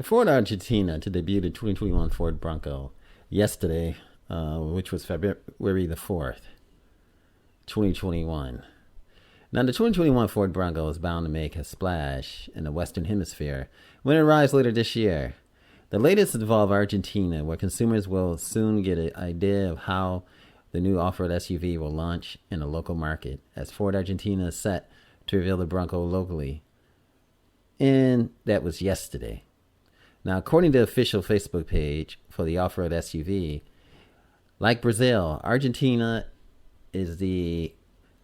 Ford Argentina to debut the 2021 Ford Bronco yesterday, which was February the 4th, 2021. Now, the 2021 Ford Bronco is bound to make a splash in the Western Hemisphere when it arrives later this year. The latest involves Argentina, where consumers will soon get an idea of how the new off-road SUV will launch in a local market, as Ford Argentina is set to reveal the Bronco locally. And that was yesterday. Now, according to the official Facebook page for the off-road SUV, like Brazil, Argentina is the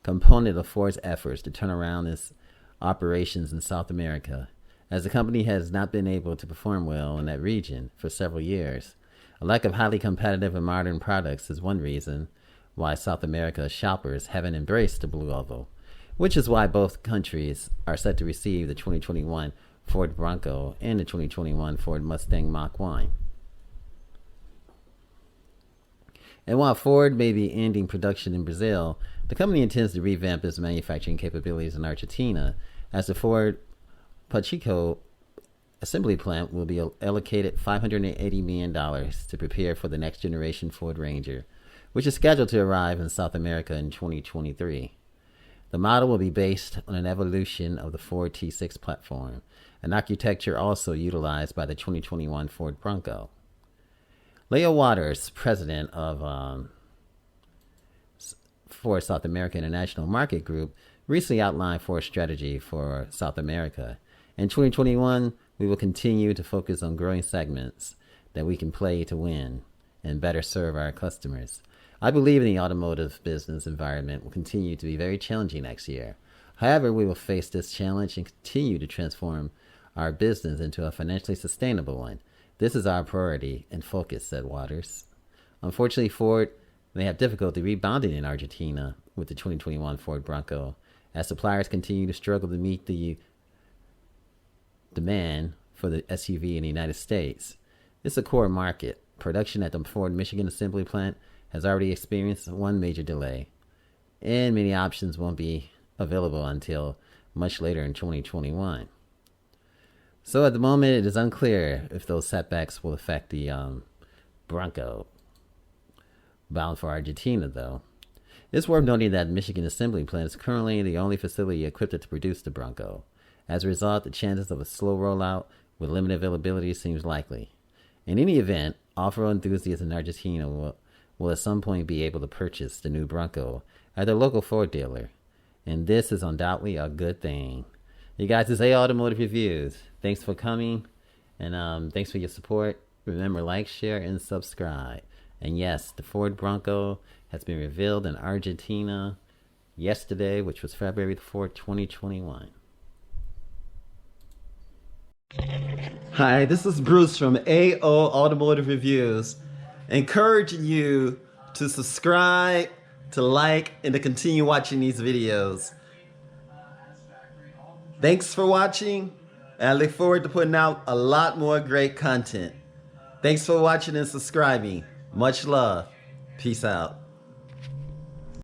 component of Ford's efforts to turn around its operations in South America, as the company has not been able to perform well in that region for several years. A lack of highly competitive and modern products is one reason why South America shoppers haven't embraced the Blue Oval, which is why both countries are set to receive the 2021 Ford Bronco and the 2021 Ford Mustang Mach-1. And while Ford may be ending production in Brazil, the company intends to revamp its manufacturing capabilities in Argentina, as the Ford Pacheco assembly plant will be allocated $580 million to prepare for the next generation Ford Ranger, which is scheduled to arrive in South America in 2023. The model will be based on an evolution of the Ford T6 platform, an architecture also utilized by the 2021 Ford Bronco. Leo Waters, president of Ford South America International Market Group, recently outlined Ford's strategy for South America. In 2021, we will continue to focus on growing segments that we can play to win and better serve our customers. I believe in the automotive business environment will continue to be very challenging next year. However, we will face this challenge and continue to transform our business into a financially sustainable one. This is our priority and focus, said Waters. Unfortunately, Ford may have difficulty rebounding in Argentina with the 2021 Ford Bronco, as suppliers continue to struggle to meet the demand for the SUV in the United States. It's a core market. Production at the Ford Michigan assembly plant has already experienced one major delay, and many options won't be available until much later in 2021. So at the moment, it is unclear if those setbacks will affect the Bronco. Bound for Argentina, though. It's worth noting that Michigan assembly plant is currently the only facility equipped to produce the Bronco. As a result, the chances of a slow rollout with limited availability seems likely. In any event, off-road enthusiasts in Argentina will at some point be able to purchase the new Bronco at their local Ford dealer, and this is undoubtedly a good thing. You guys, this is A Automotive Reviews. Thanks for coming, and thanks for your support. Remember, like, share, and subscribe. And yes, the Ford Bronco has been revealed in Argentina yesterday, which was February 4th, 2021. Hi, this is Bruce from AO Automotive Reviews, encouraging you to subscribe, to like, and to continue watching these videos. Thanks for watching, and I look forward to putting out a lot more great content. Thanks for watching and subscribing. Much love. Peace out.